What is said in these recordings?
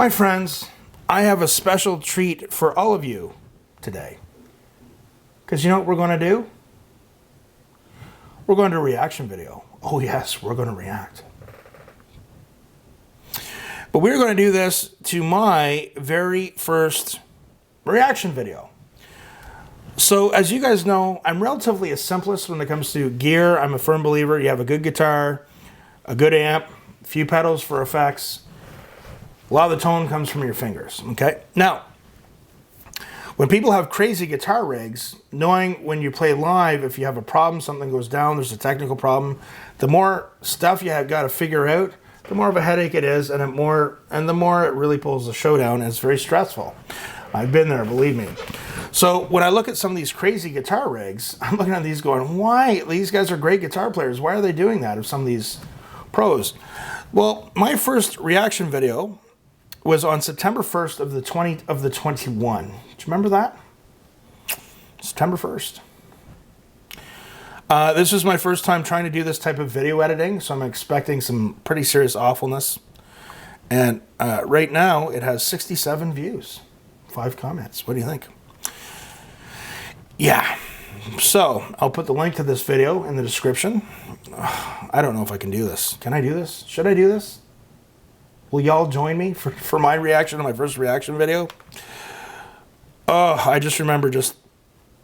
My friends, I have a special treat for all of you today. Because you know what we're going to do? We're going to do a reaction video. Oh yes, we're going to react. But we're going to do this to my very first reaction video. So as you guys know, I'm relatively a simplist when it comes to gear. I'm a firm believer. You have a good guitar, a good amp, a few pedals for effects. A lot of the tone comes from your fingers, okay? Now, when people have crazy guitar rigs, knowing when you play live, if you have a problem, something goes down, there's a technical problem, the more stuff you have got to figure out, the more of a headache it is, and the more it really pulls the show down, and it's very stressful. I've been there, believe me. So when I look at some of these crazy guitar rigs, I'm looking at these going, why? These guys are great guitar players. Why are they doing that of some of these pros? Well, my first reaction video was on September 1st of the 21. Do you remember that? September 1st. This was my first time trying to do this type of video editing, so I'm expecting some pretty serious awfulness. And right now, it has 67 views, 5 comments. What do you think? Yeah. So, I'll put the link to this video in the description. I don't know if I can do this. Can I do this? Should I do this? Will y'all join me for my reaction to my first reaction video? Oh, I just remember just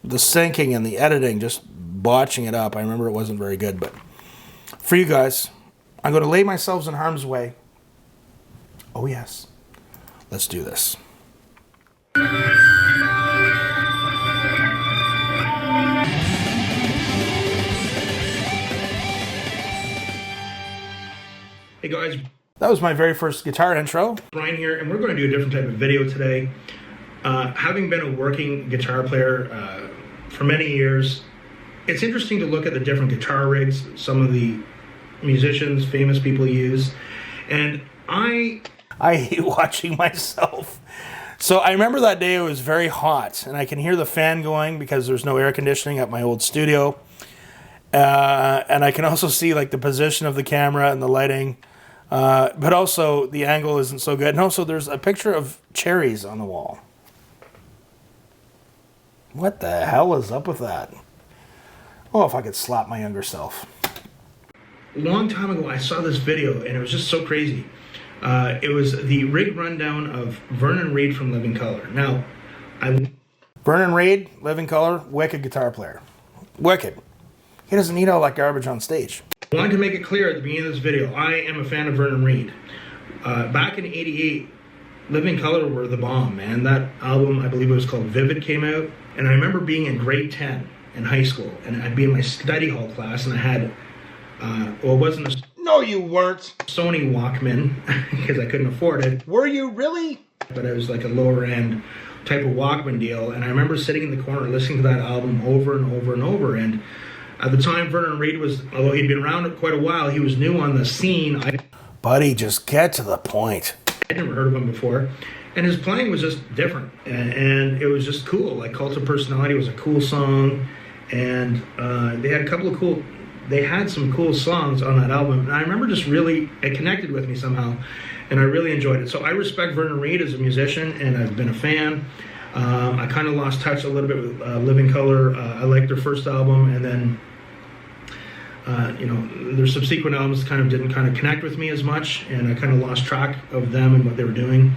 the syncing and the editing, just botching it up. I remember it wasn't very good, but for you guys, I'm going to lay myself in harm's way. Oh yes, let's do this. Hey guys. That was my very first guitar intro. Brian here, and we're going to do a different type of video today. Having been a working guitar player for many years, it's interesting to look at the different guitar rigs some of the musicians, famous people use. And I hate watching myself. So I remember that day it was very hot, and I can hear the fan going because there's no air conditioning at my old studio. And I can also see like the position of the camera and the lighting. But also the angle isn't so good. And also there's a picture of cherries on the wall. What the hell is up with that? Oh, if I could slap my younger self. A long time ago I saw this video and it was just so crazy. It was the rig rundown of Vernon Reid from Living Colour. Now, Vernon Reid, Living Colour, wicked guitar player. Wicked. He doesn't need all that garbage on stage. I wanted to make it clear at the beginning of this video, I am a fan of Vernon Reid. Back in '88, Living Colour were the bomb, man. That album, I believe it was called Vivid, came out. And I remember being in grade 10 in high school, and I'd be in my study hall class, and I had, well, it wasn't a... No, you weren't. Sony Walkman, because I couldn't afford it. Were you really? But it was like a lower end type of Walkman deal, and I remember sitting in the corner listening to that album over and over and over, and at the time, Vernon Reid was, although he'd been around quite a while, he was new on the scene. Buddy, just get to the point. I'd never heard of him before. And his playing was just different. And it was just cool. Like Cult of Personality was a cool song. And they had some cool songs on that album. And I remember just really, it connected with me somehow. And I really enjoyed it. So I respect Vernon Reid as a musician, and I've been a fan. I kind of lost touch a little bit with Living Colour. I liked their first album, and then you know, their subsequent albums didn't connect with me as much, and I kind of lost track of them and what they were doing.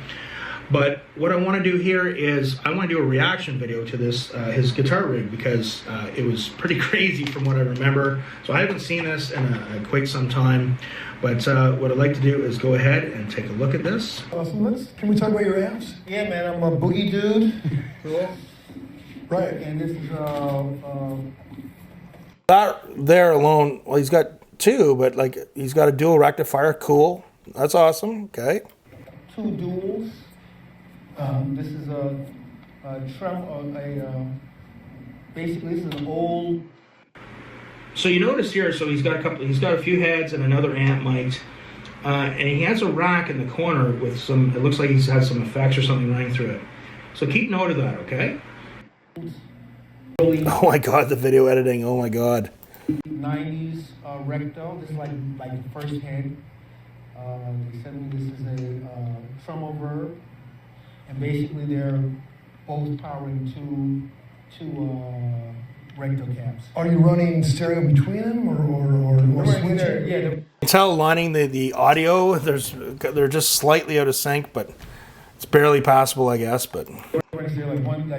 But what I want to do here is I want to do a reaction video to this his guitar rig, because it was pretty crazy from what I remember. So I haven't seen this in quite some time. But what I'd like to do is go ahead and take a look at this. Awesome. Can we talk about your amps? Yeah, man, I'm a boogie dude. Cool. Right. And this is That there alone, well, he's got 2, but like he's got a dual rectifier. Cool. That's awesome. Okay. 2 duals. This is basically this is an old. So you notice here, so he's got a few heads and another amp mic, and he has a rack in the corner with some, it looks like he's had some effects or something running through it. So keep note of that, okay? Oh my God, the video editing, oh my God. 90s recto, this is like the first head. They sent me, this is a some are verb, and basically they're both powering two recto cabs. Are you running stereo between them or switching? Yeah, You can tell lining the audio, they're just slightly out of sync, but it's barely passable, I guess. But like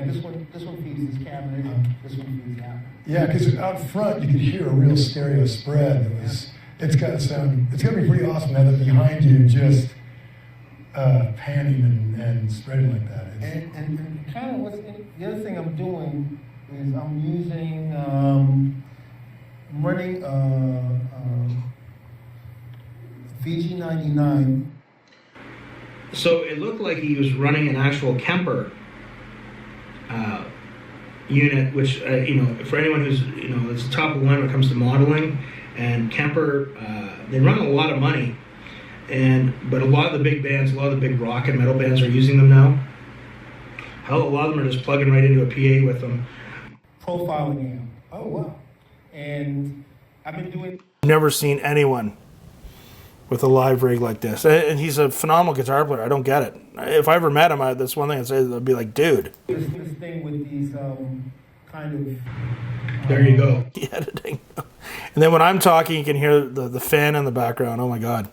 this one feeds this cabinet, and this one feeds that. Yeah, because out front you could hear a real stereo spread. It's got to sound. It's going to be pretty awesome now that behind you just panning and spreading like that. And kind of the other thing I'm doing is I'm using running VG99. So it looked like he was running an actual Kemper unit, which for anyone who's it's top of the line when it comes to modeling. And Kemper, they run a lot of money, but a lot of the big bands, a lot of the big rock and metal bands are using them now. Hell, a lot of them are just plugging right into a PA with them. Profiling amp. Oh wow! And I've been doing. Never seen anyone with a live rig like this, and he's a phenomenal guitar player. I don't get it. If I ever met him, that's one thing I'd say. I'd be like, dude. This thing with these kind of. There you go. The editing. And then when I'm talking, you can hear the fan in the background. Oh my God.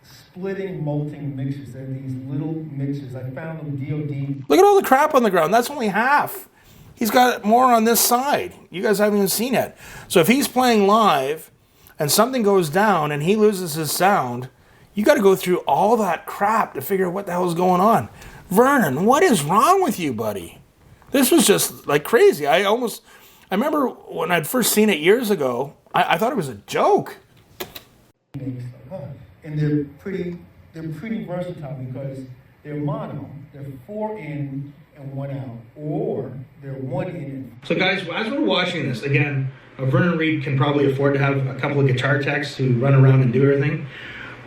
Splitting molting mixers. They're these little mixers. I found them DOD. Look at all the crap on the ground. That's only half. He's got more on this side. You guys haven't even seen it. So if he's playing live and something goes down and he loses his sound, you got to go through all that crap to figure out what the hell is going on. Vernon, what is wrong with you, buddy? This was just like crazy. I remember when I'd first seen it years ago, I thought it was a joke. And they're pretty versatile because they're mono. They're 4 in and 1 out, or they're 1 in. So guys, as we're watching this, again, Vernon Reid can probably afford to have a couple of guitar techs who run around and do everything.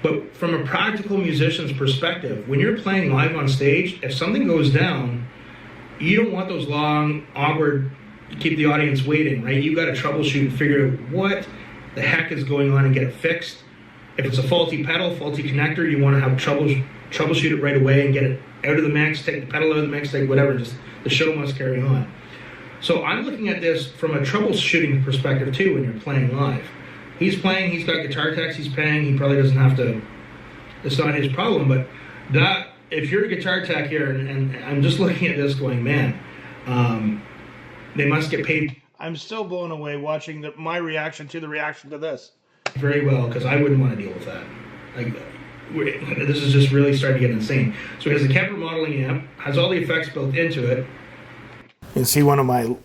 But from a practical musician's perspective, when you're playing live on stage, if something goes down, you don't want those long, awkward, keep the audience waiting, right? You got to troubleshoot and figure out what the heck is going on and get it fixed. If it's a faulty pedal, faulty connector, you want to have troubleshoot it right away and get it out of the mix, take the pedal out of the mix, take whatever, just the show must carry on. So I'm looking at this from a troubleshooting perspective too when you're playing live. He's playing, he's got guitar techs he's paying, he probably doesn't have to, it's not his problem, but that, if you're a guitar tech here, and I'm just looking at this going, man, they must get paid. I'm still blown away watching my reaction to the reaction to this. Very well, because I wouldn't want to deal with that. Like, this is just really starting to get insane. So it has a Kemper modeling amp, has all the effects built into it. You can see one of my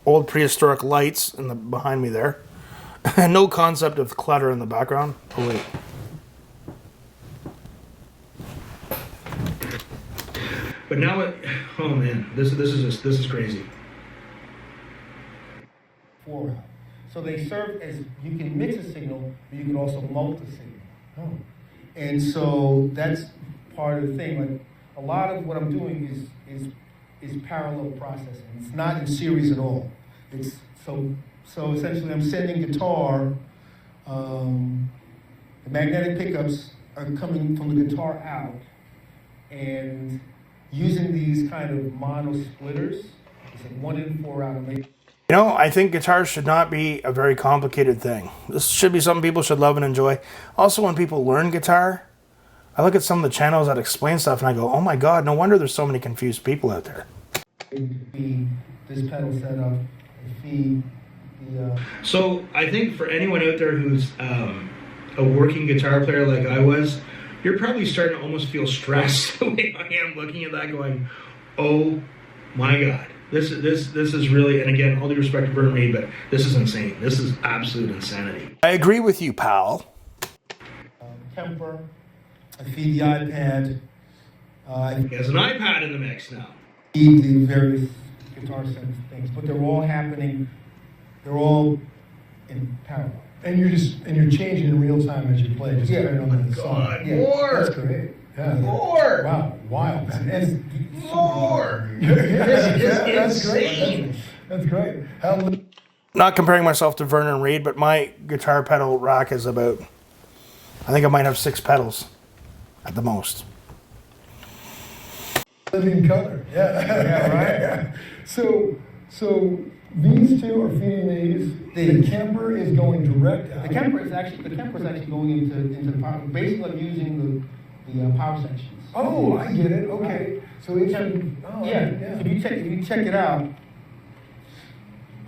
old prehistoric lights behind me there. No concept of clutter in the background. Oh wait. But now, oh man, this is crazy. 4 out. So they serve as, you can mix a signal, but you can also mult a signal. Oh. And so that's part of the thing. Like a lot of what I'm doing is parallel processing. It's not in series at all. It's so essentially I'm sending guitar, the magnetic pickups are coming from the guitar out, and using these kind of mono splitters, it's like 1 in 4 out. You know, I think guitars should not be a very complicated thing. This should be something people should love and enjoy. Also, when people learn guitar, I look at some of the channels that explain stuff and I go, oh my God, no wonder there's so many confused people out there. This pedal setup, feed the... So I think for anyone out there who's a working guitar player like I was, you're probably starting to almost feel stressed the way I am looking at that going, oh my God. This is really, and again, all due respect to Vernon Reid, but this is insane. This is absolute insanity. I agree with you, pal. Kemper, I feed the iPad. He has an iPad in the mix now. Feed the various guitar sense things, but they're all happening. They're all in parallel. And you're changing in real time as you play, just depending on the song. God, more. That's great. Yeah. More. Wow, wild. And more. That's great. That's great. Not comparing myself to Vernon Reid, but my guitar pedal rack is about, I think I might have 6 pedals. at the most. Living color, yeah. Yeah, right. So these two are feeding these. The camper is going direct out. The camper is actually going into the power. Basically, I'm using the power sections. Oh, I get it. Okay. So it's Yeah. If you check it out.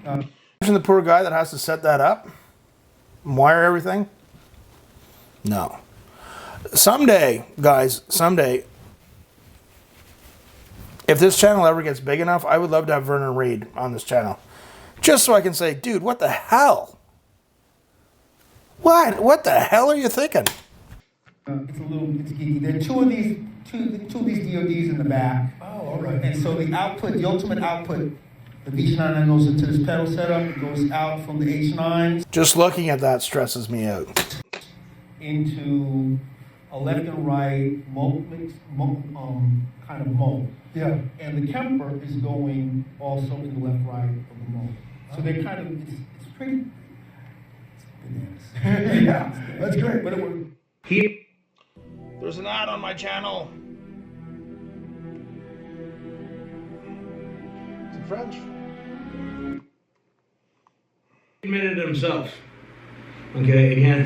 Imagine the poor guy that has to set that up and wire everything. No. Someday, guys, if this channel ever gets big enough, I would love to have Vernon Reid on this channel. Just so I can say, dude, what the hell? What the hell are you thinking? It's geeky. There are two of these DODs in the back. Oh, all right. And so the ultimate output of each 9 goes into this pedal setup. It goes out from the H9s Just looking at that stresses me out. into a left and right kind of mode. Yeah. And the Kemper is going also in the left right of the mode. So they kind of it's pretty bananas. Yeah, that's great. But it works. There's an ad on my channel. It's in French. He admitted it himself. Okay, again,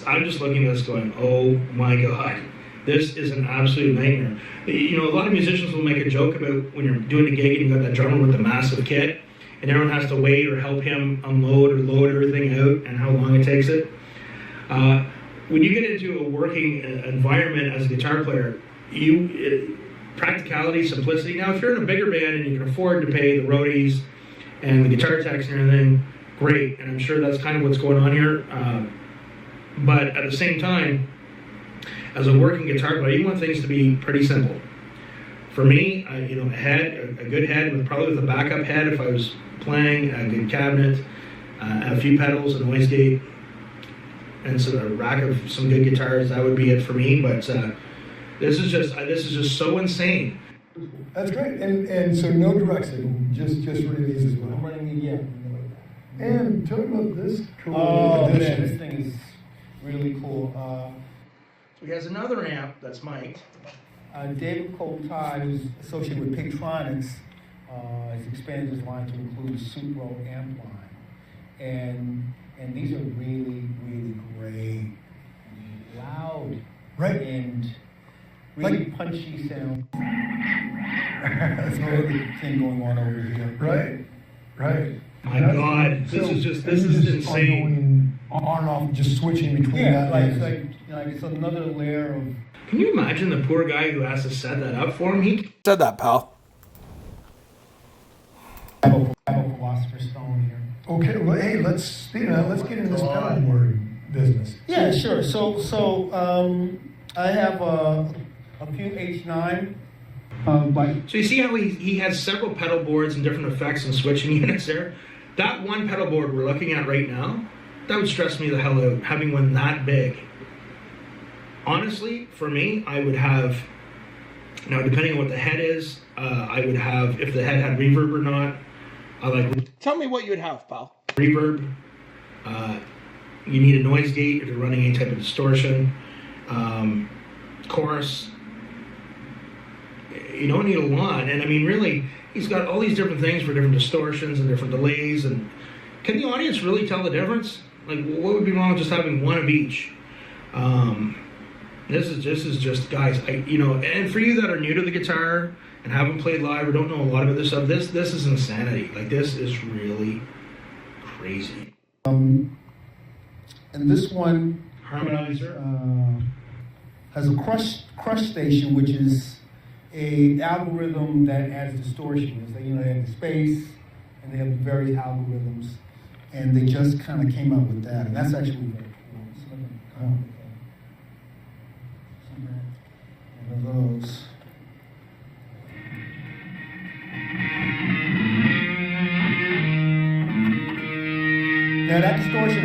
I'm just looking at this going, oh my God, this is an absolute nightmare. You know, a lot of musicians will make a joke about when you're doing a gig and you got that drummer with the massive kit, and everyone has to wait or help him unload or load everything out and how long it takes it. When you get into a working environment as a guitar player, practicality, simplicity. Now, if you're in a bigger band and you can afford to pay the roadies and the guitar techs and everything, great. And I'm sure that's kind of what's going on here. But at the same time, as a working guitar player, you want things to be pretty simple. For me, a good head with a backup head if I was playing, a good cabinet, a few pedals, a noise gate, and so a rack of some good guitars. That would be it for me. But this is just so insane. That's great. And so no direct signal, just running these as well. I'm running the And tell me about this cool man, addition. this thing is really cool. So he has another amp that's mic'd. David Coltai, who's associated with Pigtronics, has expanded his line to include a Supro amp line. And these are really, really great, loud, Right. and really punchy sound. That's another thing going on over here. Right. My God, this is insane. On and off, just switching between Yeah, that. like it's another layer of. Can you imagine the poor guy who has to set that up for him? He Said that, pal. I have a Philosopher's Stone here. Okay, well, hey, let's get into this pedalboard business. Yeah, sure. So I have a few H9. So you see how he has several pedal boards and different effects and switching units there? That one pedal board we're looking at right now, that would stress me the hell out, having one that big. Honestly, for me, I would have, now depending on what the head is, I would have, if the head had reverb or not, I like... Tell me what you would have, pal. Reverb. You need a noise gate if you're running any type of distortion. Chorus. You don't need a lot. And I mean, really, he's got all these different things for different distortions and different delays. And can the audience really tell the difference? Like, what would be wrong with just having one of each? This is just guys. And for you that are new to the guitar and haven't played live or don't know a lot about this stuff, this is insanity. Like, this is really crazy. And this one Harmonizer has a crush station, which is a algorithm that adds distortion. They have the space and they have various algorithms, and they just kind of came up with that, and that's actually very cool. One of those. Now that distortion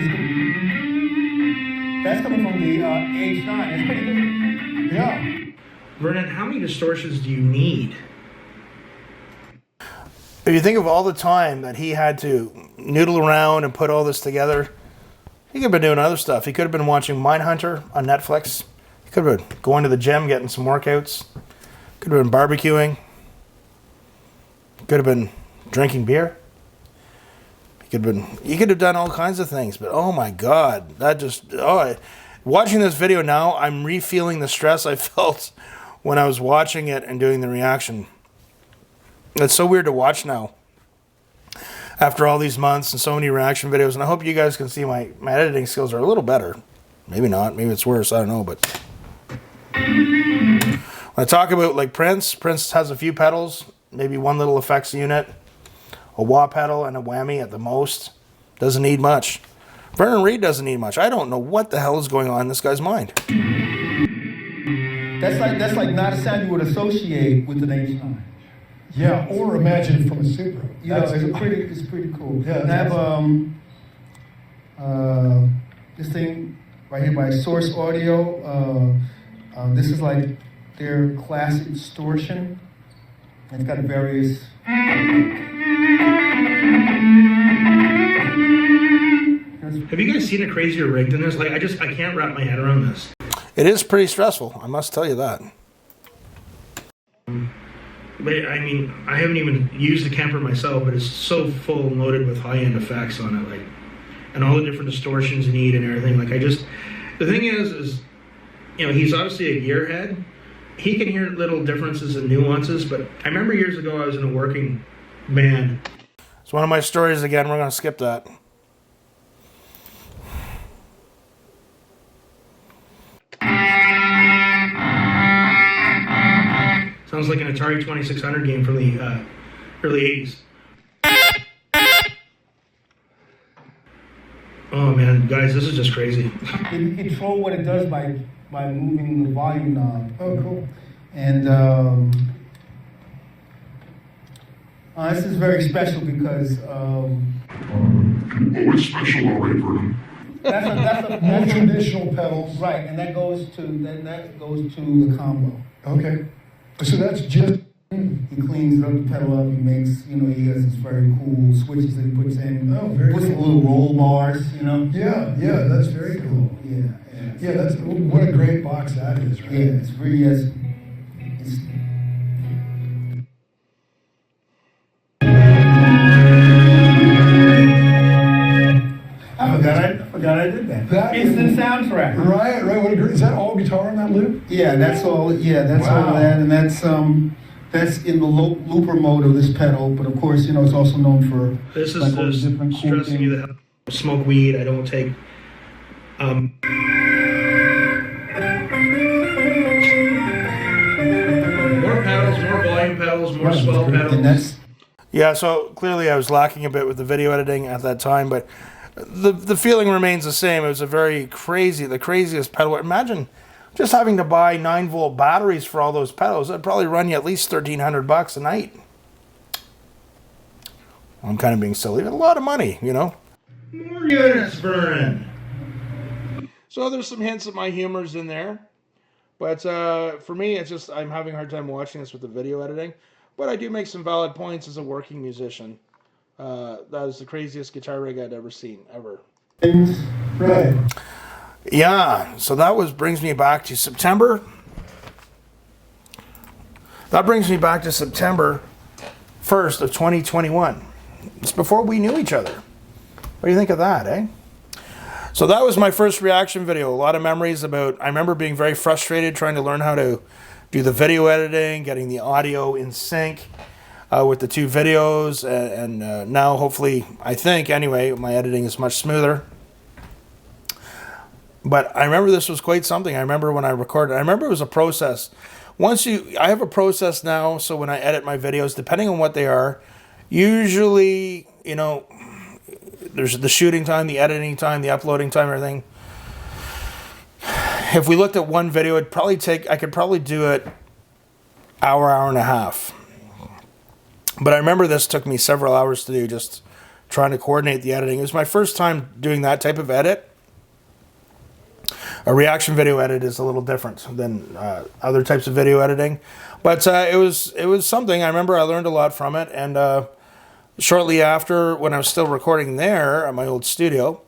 that's coming from the H9. That's pretty good. Yeah. Vernon, how many distortions do you need? If you think of all the time that he had to noodle around and put all this together, he could have been doing other stuff. He could have been watching Mindhunter on Netflix. You could have been going to the gym, getting some workouts. Could have been barbecuing. Could have been drinking beer. You could have done all kinds of things, but oh my God, that just, watching this video now, I'm re-feeling the stress I felt when I was watching it and doing the reaction. It's so weird to watch now after all these months and so many reaction videos, and I hope you guys can see my editing skills are a little better. Maybe not, maybe it's worse, I don't know, but when I talk about like Prince has a few pedals, maybe one little effects unit, a wah pedal and a whammy at the most. Doesn't need much. Vernon Reid doesn't need much. I don't know what the hell is going on in this guy's mind. That's like not a sound you would associate with an H9. Yeah, or imagine it from a Supra. You know, it's pretty cool. Yeah, and I have this thing right here by Source Audio. This is like their classic distortion. It's got various. Have you guys seen a crazier rig than this? Like, I can't wrap my head around this. It is pretty stressful, I must tell you that. But I mean, I haven't even used the Kemper myself, but it's so full and loaded with high-end effects on it, like, and all the different distortions you need and everything. Like, the thing is, you know, he's obviously a gearhead. He can hear little differences and nuances, but I remember years ago I was in a working band. It's one of my stories again. We're going to skip that. Sounds like an Atari 2600 game from the early 80s. Oh man, guys, this is just crazy. You can control what it does by moving the volume knob. Oh, cool. And this is very special because Always special, all right, Vernon. that's Traditional pedals. right, and that goes to the combo. Okay. So that's just. He cleans up the pedal up. He makes, you know, he has this very cool switches that he puts in. Oh, very puts cool. little roll bars, you know. Yeah, that's very cool. Yeah. That's what a great box that is, right? Yeah, it's really it's I forgot I did that. That Instant is- soundtrack. Right. What a great. Is that all guitar on that loop? Yeah, that's all. Yeah, that's Wow. all that, and that's in the looper mode of this pedal. But of course, you know, it's also known for This is like all the just different cool stressing you things. that I smoke weed. I don't take. More pedals, more volume pedals, more swell pedals. And that's Yeah, so clearly I was lacking a bit with the video editing at that time, but the feeling remains the same. It was the craziest pedal. Imagine just having to buy 9-volt batteries for all those pedals. That'd probably run you at least $1,300 a night. I'm kind of being silly. A lot of money, you know. More units, Vernon. So there's some hints of my humor's in there. But for me, it's just I'm having a hard time watching this with the video editing. But I do make some valid points as a working musician. That was the craziest guitar rig I'd ever seen, ever. Right. Yeah, so that brings me back to September. That brings me back to September 1st of 2021. It's before we knew each other. What do you think of that, eh? So that was my first reaction video. A lot of memories about, I remember being very frustrated trying to learn how to do the video editing, getting the audio in sync with the two videos, and now hopefully, I think anyway, my editing is much smoother. But I remember this was quite something. I remember when I recorded, I remember it was a process. I have a process now, so when I edit my videos, depending on what they are, usually, you know, there's the shooting time, the editing time, the uploading time, everything. If we looked at one video, I could probably do it hour and a half. But I remember this took me several hours to do, just trying to coordinate the editing. It was my first time doing that type of edit. A reaction video edit is a little different than other types of video editing. But it was something. I remember I learned a lot from it. And shortly after, when I was still recording there at my old studio,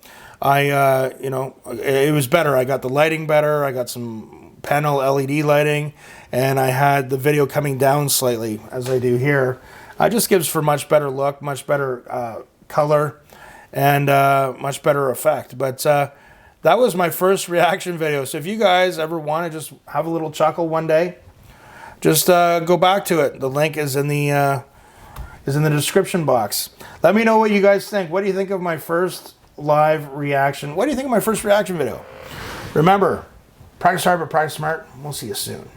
it was better. I got the lighting better. I got some panel LED lighting, and I had the video coming down slightly as I do here. It just gives for much better look, much better color, and much better effect. But that was my first reaction video. So if you guys ever want to just have a little chuckle one day, just go back to it. The link is in the description box. Let me know what you guys think. What do you think of my first live reaction? What do you think of my first reaction video? Remember, practice hard but practice smart. We'll see you soon.